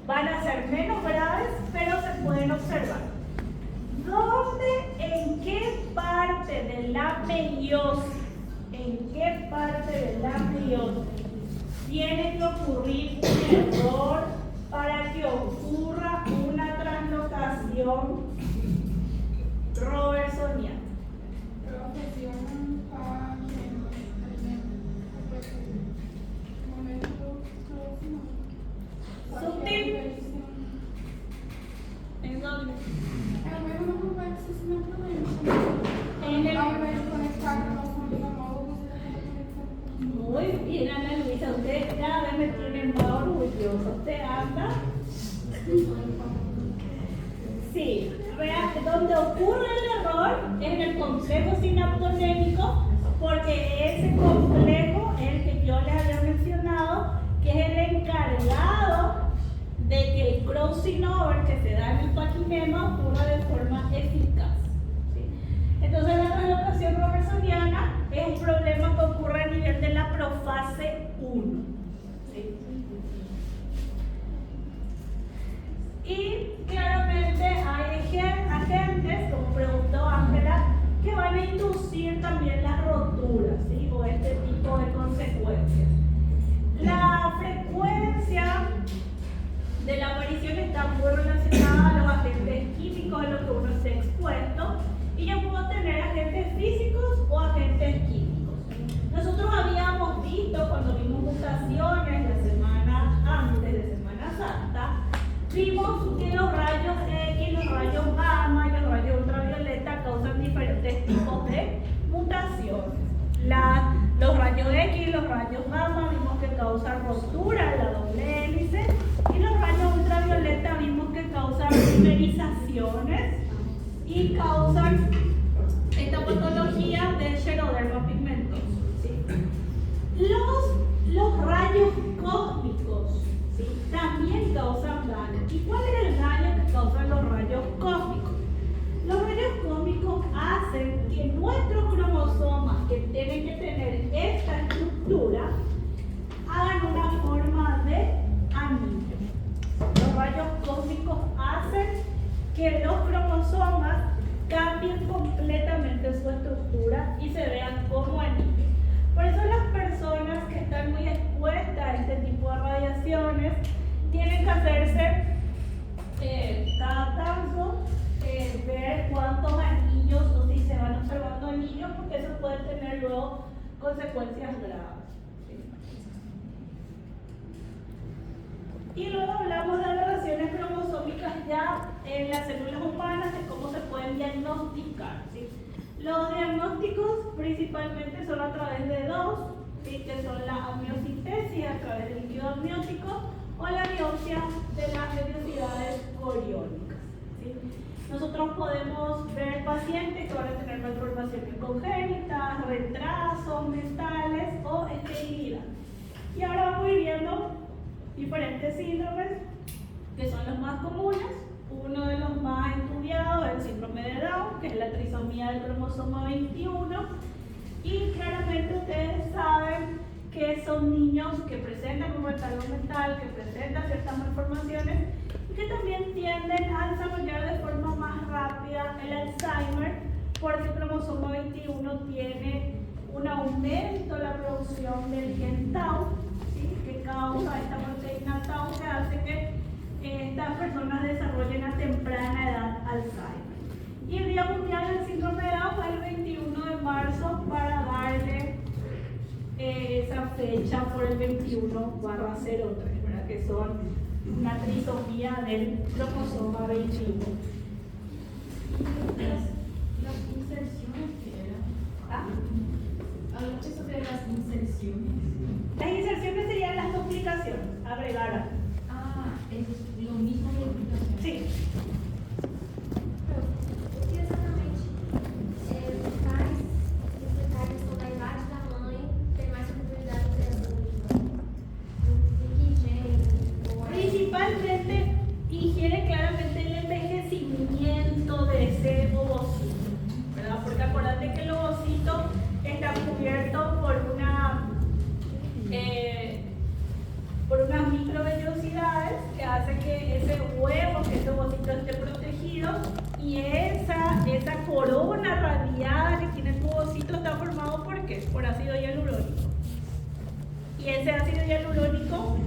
van a ser menos graves, pero se pueden observar. ¿Dónde, en qué parte de la meiosis, tiene que ocurrir un error para que ocurra una translocación robertsoniana? Subtil. ¿En dónde? En el... Muy bien, Ana Luisa, usted cada vez me tiene más orgullosa. Usted anda. Sí, vea, donde ocurre el error es en el complejo sinaptonémico, porque ese complejo es el que yo les había mencionado, que es el encargado de que el crossing over que se da en el paquinema ocurra de forma eficaz. ¿Sí? Entonces la translocación robertsoniana es un problema que ocurre a nivel de la profase 1. ¿Sí? Y claramente hay agentes, como preguntó Ángela, que van a inducir también las roturas, ¿sí? O este tipo de consecuencias. La frecuencia de la aparición está muy relacionada a los agentes químicos a los que uno esté expuesto, y yo puedo tener agentes físicos o agentes químicos. Nosotros habíamos visto, cuando vimos mutaciones la semana antes de Semana Santa, vimos que los rayos X, los rayos gamma y los rayos ultravioleta causan diferentes tipos de mutaciones. Los rayos X y los rayos gamma vimos que causan rotura de la doble hélice, y los rayos ultravioleta vimos que causan dimerizaciones y causan esta patología de xeroderma pigmentoso. ¿Sí? Los rayos cósmicos, ¿sí?, también causan daño. ¿Y cuál es el daño que causan los rayos cósmicos? Los rayos cósmicos hacen que nuestros cromosomas, que tienen que tener esta estructura, hagan una forma de anillo. Los rayos cósmicos hacen que los cromosomas cambien completamente su estructura y se vean como anillos. Por eso las personas que están muy expuestas a este tipo de radiaciones tienen que hacerse cada tanto ver cuántos anillos, o si se van observando anillos, porque eso puede tener luego consecuencias graves. ¿Sí? Y luego hablamos de relaciones cromosómicas ya en las células humanas, de cómo se pueden diagnosticar. ¿Sí? Los diagnósticos principalmente son a través de dos, ¿sí?, que son la amniocentesis a través del líquido amniótico o la biopsia de las vellosidades coriónicas. ¿Sí? Nosotros podemos ver pacientes que van a tener malformaciones congénitas, retrasos mentales o esterilidad. Y ahora vamos a ir viendo diferentes síndromes que son los más comunes. Uno de los más estudiados es el síndrome de Down, que es la trisomía del cromosoma 21, y claramente ustedes saben que son niños que presentan un retardo mental, que presentan ciertas malformaciones y que también tienden a desarrollar de forma más rápida el Alzheimer, porque el cromosoma 21 tiene un aumento en la producción del gen tau, ¿sí?, que causa esta proteína tau que hace que estas personas desarrollen a temprana edad Alzheimer. Y el Día Mundial del Síndrome de Down fue el 21 de marzo para darle esa fecha por el 21/03, ¿verdad?, que son una trisomía del cromosoma 21. Las inserciones que eran. ¿Ah? Hablaste sobre las inserciones. Las inserciones serían las duplicaciones, agregar. Es lo mismo que duplicación. Sí. O que exatamente faz explicar a questão da idade da mãe ter mais probabilidade de ter essa última? ¿De qué género? Principalmente ingiere claramente el envejecimiento de ese ovocito, ¿verdad? Porque acuérdate que el ovocito está cubierto por unas microvellosidades que hacen hace que ese huevo, que ese ovocito esté protegido, y esa corona radiada que tiene tu ovocito está formado ¿por qué? Por ácido hialurónico. Y ese ácido hialurónico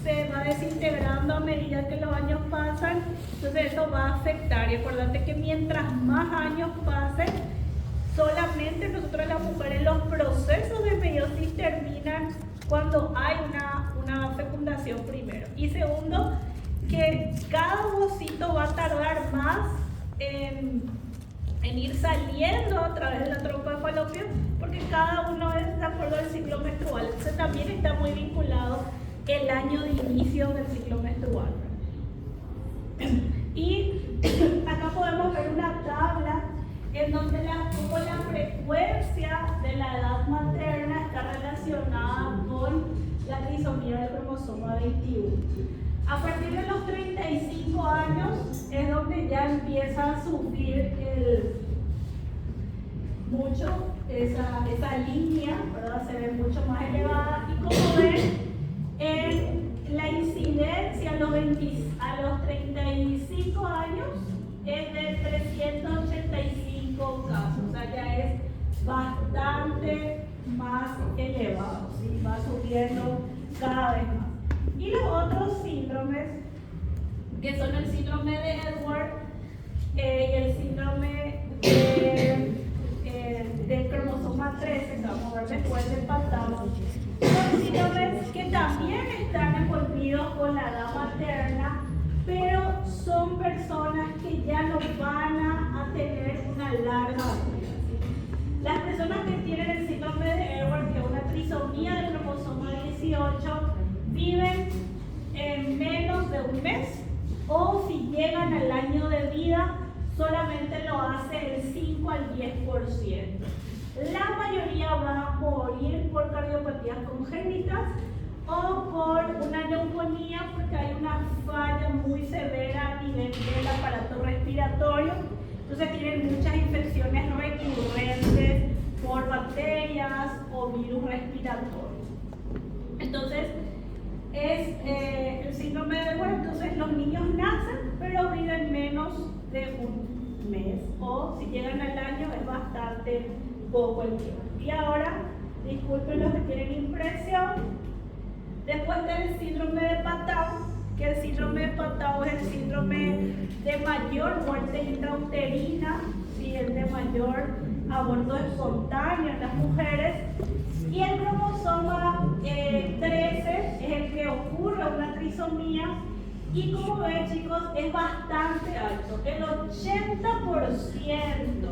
se va desintegrando a medida que los años pasan, entonces eso va a afectar. Y acuérdate que mientras más años pasen, solamente nosotros las mujeres los procesos de meiosis terminan cuando hay una fecundación primero. Y segundo, que cada ovocito va a tardar más en ir saliendo a través de la trompa de falopio, porque cada uno es de acuerdo al ciclo menstrual. Entonces también está muy vinculado el año de inicio del ciclo menstrual. Y acá podemos ver una tabla en donde como la frecuencia de la edad materna está relacionada con la trisomía del cromosoma 21. A partir de los 35 años es donde ya empieza a subir mucho esa línea, ¿verdad? Se ve mucho más elevada, y como ven, la incidencia a los 35 años es de 385 casos, o sea, ya es bastante más elevado, ¿sí? Va subiendo cada vez más. Y los otros síndromes, que son el síndrome de Edward y el síndrome del cromosoma 13, que vamos a ver después del pasado, son síndromes que también están envolvidos con la edad materna, pero son personas que ya no van a tener una larga vida. Las personas que tienen el síndrome de Edward, que es una trisomía del cromosoma 18, viven en menos de un mes, o si llegan al año de vida, solamente lo hace el 5 al 10%. La mayoría va a morir por cardiopatías congénitas o por una neumonía, porque hay una falla muy severa a nivel del aparato respiratorio. Entonces tienen muchas infecciones recurrentes por bacterias o virus respiratorios. Entonces, es el síndrome de Edward. Entonces los niños nacen, pero viven menos de un mes, o si llegan al año es bastante poco el tiempo. Y ahora, disculpen los que tienen impresión, después del síndrome de Patau, que el síndrome de Patau es el síndrome de mayor muerte intrauterina, ¿sí? El de mayor aborto espontáneo en las mujeres. Y el cromosoma 13 es el que ocurre una trisomía, y como ven, chicos, es bastante alto. El 80%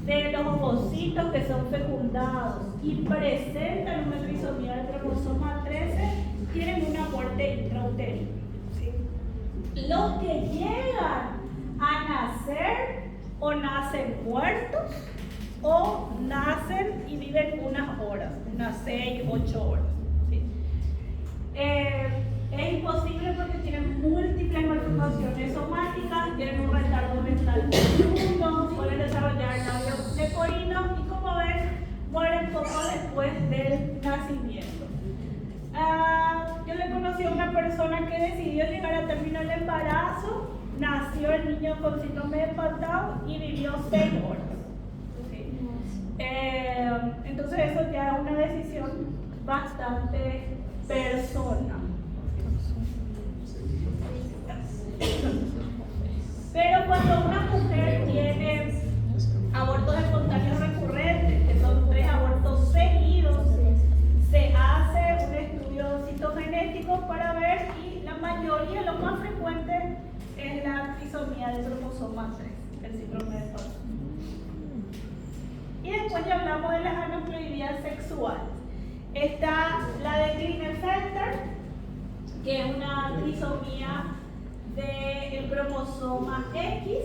de los ovocitos que son fecundados y presentan una trisomía del cromosoma 13 tienen una muerte intrauterina, ¿sí? Los que llegan a nacer o nacen muertos o nacen y viven unas horas, unas 6, 8 horas, ¿sí? Es imposible porque tienen múltiples malformaciones somáticas, tienen un retardo mental profundo, pueden desarrollar labios leporinos y, como ven, mueren poco después del nacimiento. Yo le conocí a una persona que decidió llegar a término el embarazo, nació el niño con síndrome de Patau y vivió 6 horas. ¿Sí? Entonces eso ya es una decisión bastante personal. Pero cuando una mujer tiene abortos espontáneos recurrentes, que son 3 abortos seguidos, se hace un estudio citogenético para ver, y la mayoría, lo más frecuente, es la trisomía del cromosoma 3, el síndrome de Patau. Y después ya hablamos de las aneuploidías sexuales. Está la de Klinefelter, que es una trisomía del cromosoma X,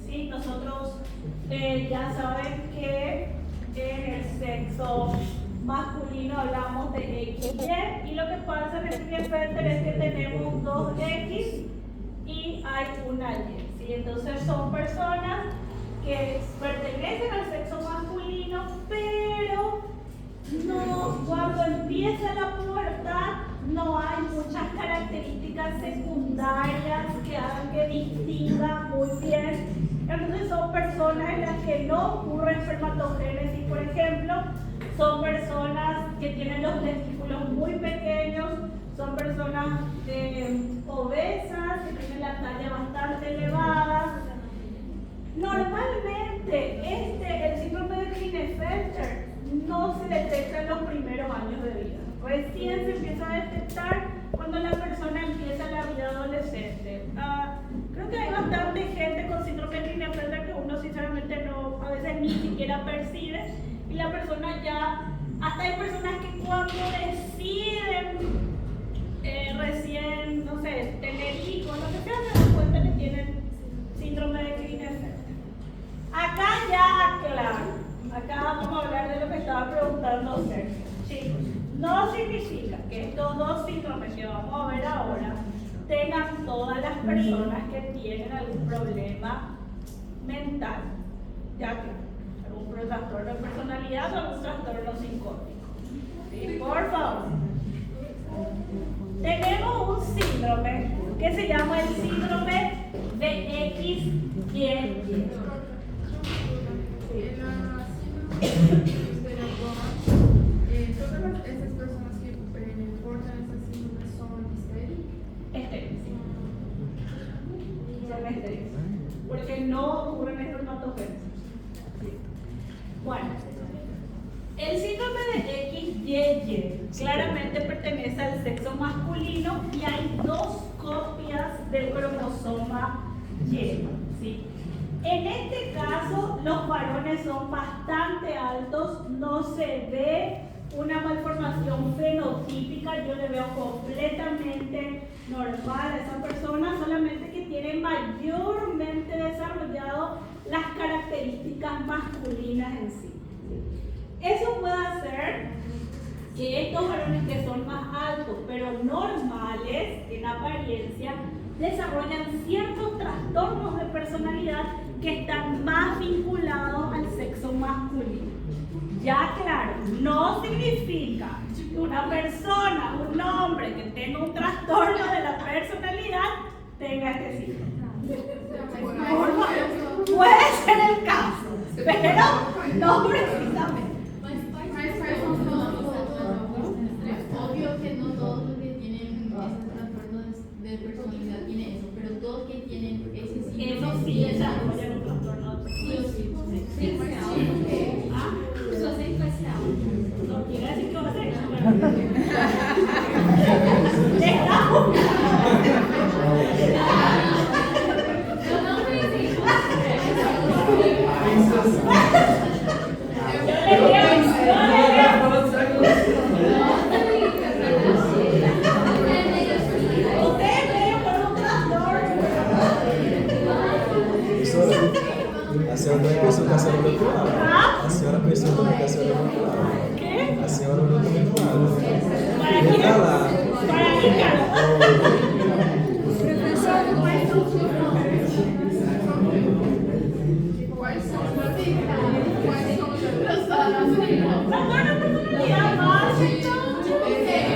¿sí? Nosotros ya saben que en el sexo masculino hablamos de XY, y lo que pasa en el Klinefelter es que tenemos 2 X y hay una Y, ¿sí? Entonces son personas que pertenecen al sexo masculino, pero no, cuando empieza la pubertad no hay muchas características secundarias que hagan que distingan muy bien. Entonces son personas en las que no ocurre espermatogénesis, por ejemplo, son personas que tienen los testículos muy pequeños, son personas obesas, que tienen la talla bastante elevada. Normalmente el síndrome de Klinefelter no se detecta en los primeros años de vida. Recién se empieza a detectar cuando la persona empieza la vida adolescente. Creo que hay bastante gente con síndrome de Klinefelter que uno sinceramente no, a veces ni siquiera percibe, y la persona ya, hasta hay personas que cuando deciden recién, no sé, tener hijos, lo que sea, se dan cuenta que tienen síndrome de Klinefelter. Acá ya aclaro, acá vamos a hablar de lo que estaba preguntando Sergio. Chicos, no significa que estos dos síndromes que vamos a ver ahora tengan todas las personas que tienen algún problema mental, ya que algún trastorno de personalidad o algún trastorno psicótico. ¿Sí? Por favor. Tenemos un síndrome que se llama el síndrome de XY. Todas esas personas que portan ese síndrome son estériles. Son estériles. Porque no ocurren espermatogénesis. Bueno, el síndrome de XY claramente pertenece al sexo masculino y hay dos copias del cromosoma Y. ¿Sí? En este caso, los varones son bastante altos, no se ve una malformación fenotípica, yo le veo completamente normal a esa persona, solamente que tiene mayormente desarrollado las características masculinas en sí. Eso puede hacer que estos varones que son más altos, pero normales en apariencia, desarrollan ciertos trastornos de personalidad que están más vinculados al sexo masculino. Ya claro, no significa que una persona, un hombre que tenga un trastorno de la personalidad tenga este síndrome. Puede ser el caso, pero no precisamente. Obvio que no todos los que tienen ese trastorno de personalidad tienen eso, pero todos que tienen ese síndrome. Eso sí desarrollan un trastorno de personalidad. No quiere decir que va a ser. A senhora também pensou que a senhora não falava. A senhora pensou também que a senhora não falava. A senhora não também falava. Fica lá. Quais são os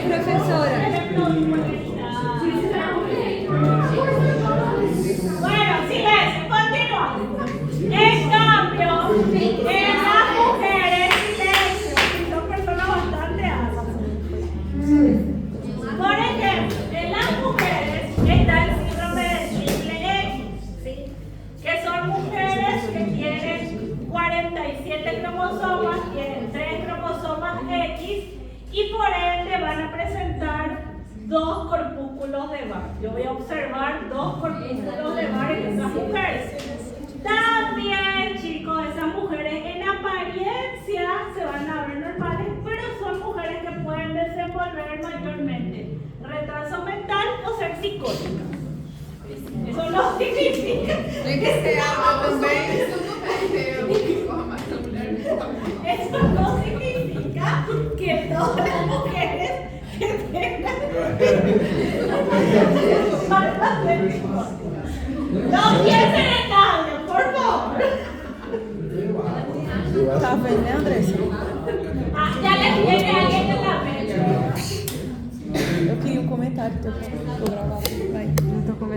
Professora. Bueno, silencio, continuamos. En cambio, en las mujeres, silencio, son personas bastante altas. Por ejemplo, en las mujeres está el síndrome de triple X, ¿sí? Que son mujeres que tienen 47 cromosomas, tienen 3 cromosomas X y por ende van a presentar 2 corpúsculos de Barr. Yo voy a observar 2 corpúsculos de Barr en esas mujeres. También, chicos, esas mujeres en apariencia se van a ver normales, pero son mujeres que pueden desenvolver mayormente retraso mental o ser psicóticas. Eso no significa Eso no significa que todas las mujeres que tengan faltas de psicóticas. No piensen en nadie, por favor. Tá vendo, né, Andressa? Ya les viene alguien en la mente. Eu Después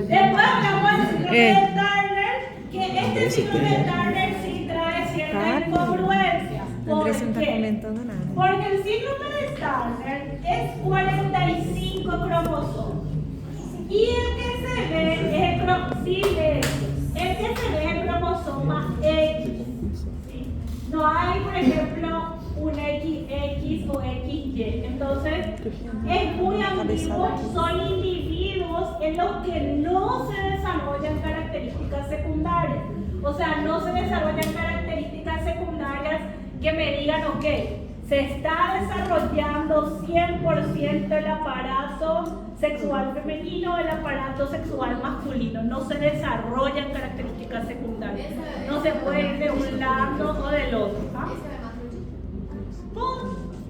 hablamos del síndrome de Turner, que este síndrome de Turner sí trae cierta incongruencia. ¿Por qué? Porque el síndrome de Turner es 45 cromosomas. Y el que se ve es el cromosoma X. ¿Sí? No hay, por ejemplo, un XX o XY. Entonces, es muy ambiguo. Son individuos en los que no se desarrollan características secundarias. O sea, no se desarrollan características secundarias que me digan, ok, se está desarrollando 100% el aparato sexual femenino, el aparato sexual masculino. No se desarrollan características secundarias. No se puede ir de un lado o del otro. ¿Ah? Pues,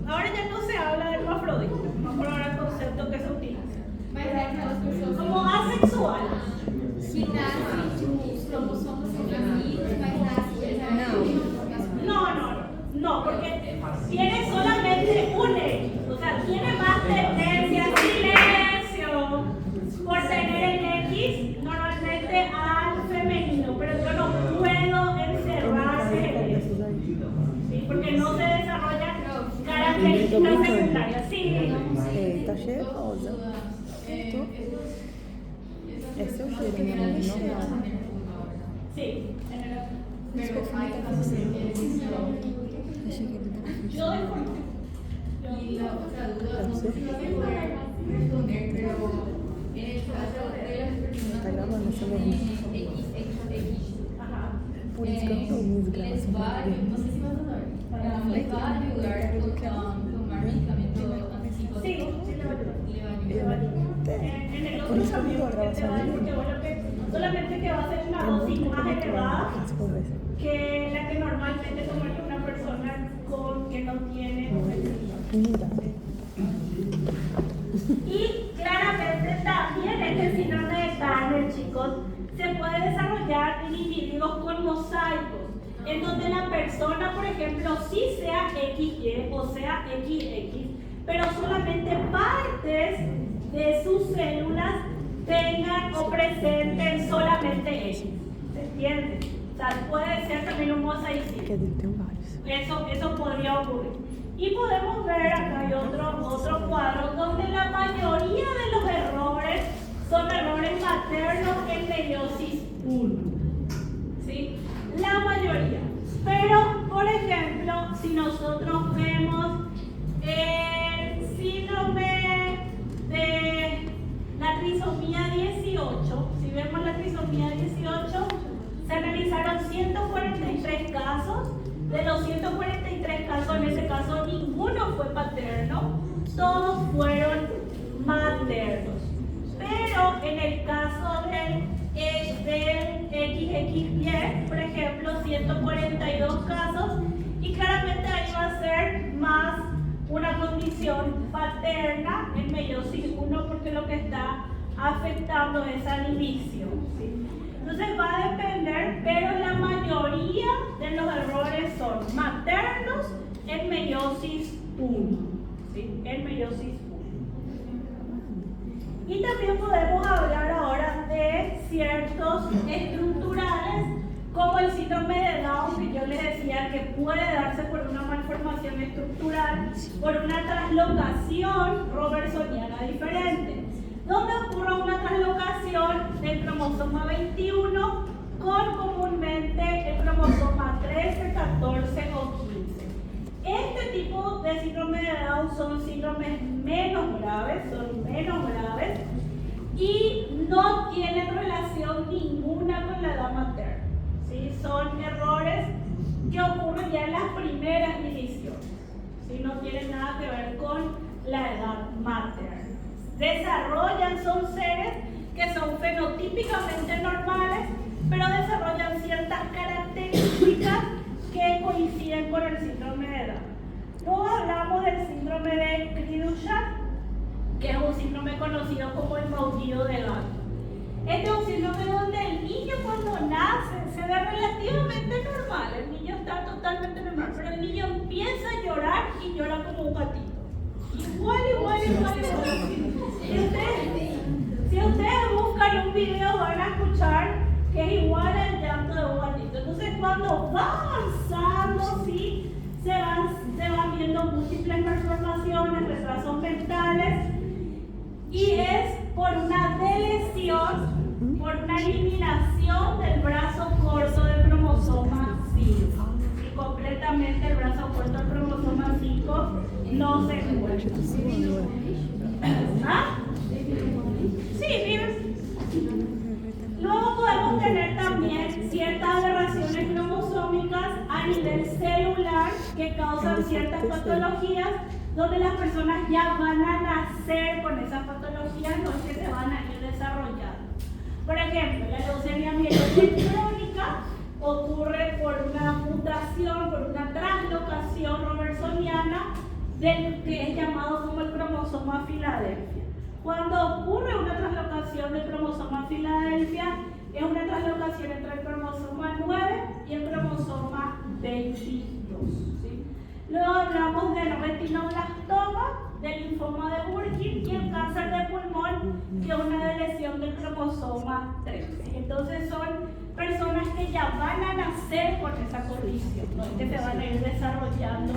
ahora ya no se habla de hermafrodita. Vamos a hablar del concepto que se utiliza. Como asexual. No, porque tiene solamente un X, o sea, tiene más tendencia, silencio, por tener el X normalmente al femenino, pero yo no puedo encerrarse en eso, ¿sí? Porque no se desarrollan características secundarias. Sí, taller rosa. Esse é o cheiro, né? Normal. sí. Yo doy por Y la otra duda, no sé si lo puedo responder, pero en el caso de las personas que tienen XXX, Por isso que eu tô muito les va a ayudar, no sé si vas a saber, les va a ayudar con tomar medicamento antipsicótico. Sí, le va a ayudar. Le va a ayudar. En el otro también, porque te va a decir que bueno, que solamente que va a ser una dosis más elevada que la que normalmente tomaría una persona que no tiene y claramente también este síndrome de Turner, chicos, se puede desarrollar en individuos con mosaicos, en donde la persona, por ejemplo, sí sea XY o sea XX, pero solamente partes de sus células tengan o presenten solamente X. ¿Se entiende? O sea, puede ser también un mosaicismo. Eso podría ocurrir. Y podemos ver acá hay otro cuadro donde la mayoría de los errores son errores maternos en meiosis 1. ¿Sí? La mayoría. Pero, por ejemplo, si nosotros vemos el síndrome de la trisomía 18, si vemos la trisomía 18, se realizaron 143 casos. De los 143 casos, en ese caso ninguno fue paterno, todos fueron maternos. Pero en el caso del XXY, por ejemplo, 142 casos, y claramente ahí va a ser más una condición paterna en meiosis 1 porque lo que está afectando es al inicio. ¿Sí? Entonces va a depender, pero la mayoría de los errores son maternos en meiosis 1. ¿Sí? En meiosis 1. Y también podemos hablar ahora de ciertos estructurales, como el síndrome de Down, que yo les decía que puede darse por una malformación estructural, por una translocación robertsoniana diferente, donde ocurre una translocación del cromosoma 21 con comúnmente el cromosoma 13, 14 o 15. Este tipo de síndrome de Down son síndromes menos graves, y no tienen relación ninguna con la edad materna. ¿Sí? Son errores que ocurren ya en las primeras divisiones. ¿Sí? No tienen nada que ver con la edad materna. Son seres que son fenotípicamente normales, pero desarrollan ciertas características que coinciden con el síndrome de Down. Luego hablamos del síndrome de Cri-du-Chat, que es un síndrome conocido como el maullido de gato. Este es un síndrome donde el niño cuando nace se ve relativamente normal, el niño está totalmente normal, pero el niño empieza a llorar y llora como un gatito. Igual. Y ustedes video van a escuchar que es igual al llanto de un gatito. Entonces, cuando va avanzando, ¿sí? se van viendo múltiples malformaciones, retrasos mentales, y es por una delesión, por una eliminación del brazo corto del cromosoma 5. Y completamente el brazo corto del cromosoma 5 no se encuentra. ¿Ah? Sí, miren. Luego podemos tener también ciertas aberraciones cromosómicas a nivel celular que causan ciertas patologías, donde las personas ya van a nacer con esas patologías, no es que se van a ir desarrollando. Por ejemplo, la leucemia mieloide crónica ocurre por una mutación, por una translocación robertsoniana del que es llamado como el cromosoma Filadelfia. Cuando ocurre una translocación del cromosoma Filadelfia, es una translocación entre el cromosoma 9 y el cromosoma 22. ¿Sí? Luego hablamos del retinoblastoma, del linfoma de Burkitt y el cáncer de pulmón, que es una lesión del cromosoma 13. Entonces son personas que ya van a nacer con esa condición, ¿no? Que se van a ir desarrollando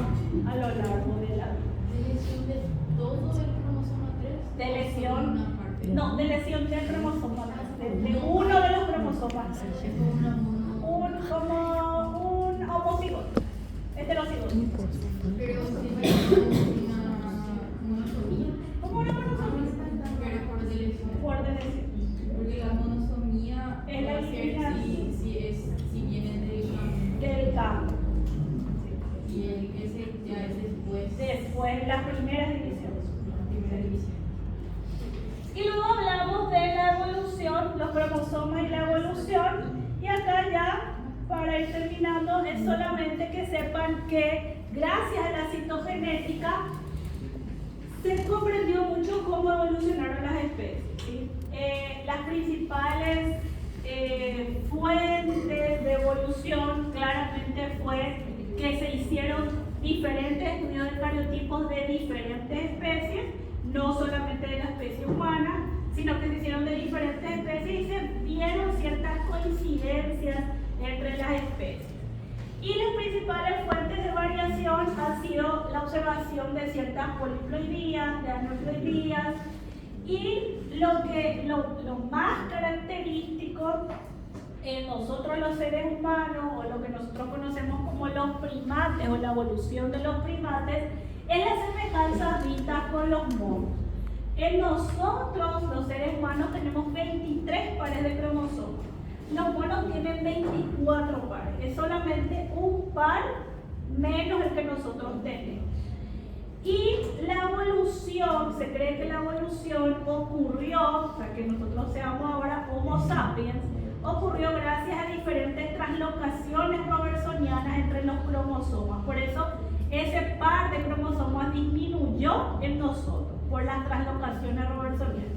a lo largo de la vida. ¿Lesión de todo el cromosoma 3? De lesión, Una parte. no, de lesión del cromosoma, de uno de los cromosomas. Como un homocigoto, heterocigoto. Pero si una monosomía. Como una monosomía. Pero por delesión. Por delesión. Porque la monosomía Es la va a ser eliminación. si viene Del campo. y ese ya es después. Después las primeras divisiones. La primera división. Y luego hablamos de la evolución, los cromosomas y la evolución. Y acá ya, para ir terminando, es solamente que sepan que gracias a la citogenética se comprendió mucho cómo evolucionaron las especies. ¿Sí? Las principales fuentes de evolución claramente fue que se hicieron diferentes estudios de cariotipos de diferentes especies, no solamente de la especie humana, sino que se hicieron de diferentes especies y se vieron ciertas coincidencias entre las especies. Y las principales fuentes de variación han sido la observación de ciertas poliploidías, de aneuploidías, y lo más característico en nosotros los seres humanos, o lo que nosotros conocemos como los primates, o la evolución de los primates, es la semejanza vista con los monos. En nosotros, los seres humanos, tenemos 23 pares de cromosomas. Los monos tienen 24 pares. Es solamente un par menos el que nosotros tenemos. Y la evolución, se cree que la evolución ocurrió, o sea, que nosotros seamos ahora Homo sapiens, ocurrió gracias a diferentes translocaciones robertsonianas entre los cromosomas. Por eso, ese par de cromosomas disminuyó en nosotros, por las translocaciones robertsonianas.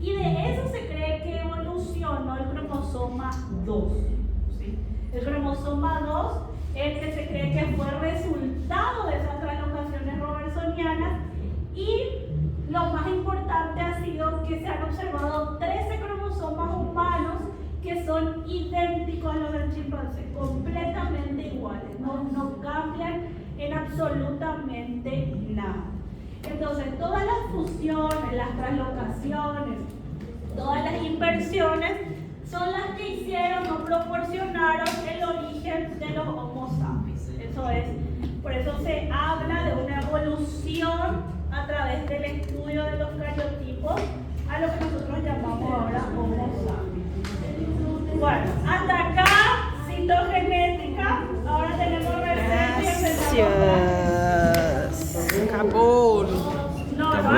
Y de eso se cree que evolucionó el cromosoma 2. ¿Sí? El cromosoma 2 es el que se cree que fue resultado de esas translocaciones robertsonianas, y lo más importante ha sido que se han observado 13 cromosomas humanos que son idénticos a los del chimpancé, completamente iguales, no cambian en absolutamente nada. Entonces, todas las fusiones, las translocaciones, todas las inversiones son las que hicieron o proporcionaron el origen de los Homo sapiens. Eso es, por eso se habla de una evolución a través del estudio de los cariotipos a lo que nosotros llamamos ahora Homo sapiens. Bueno, hasta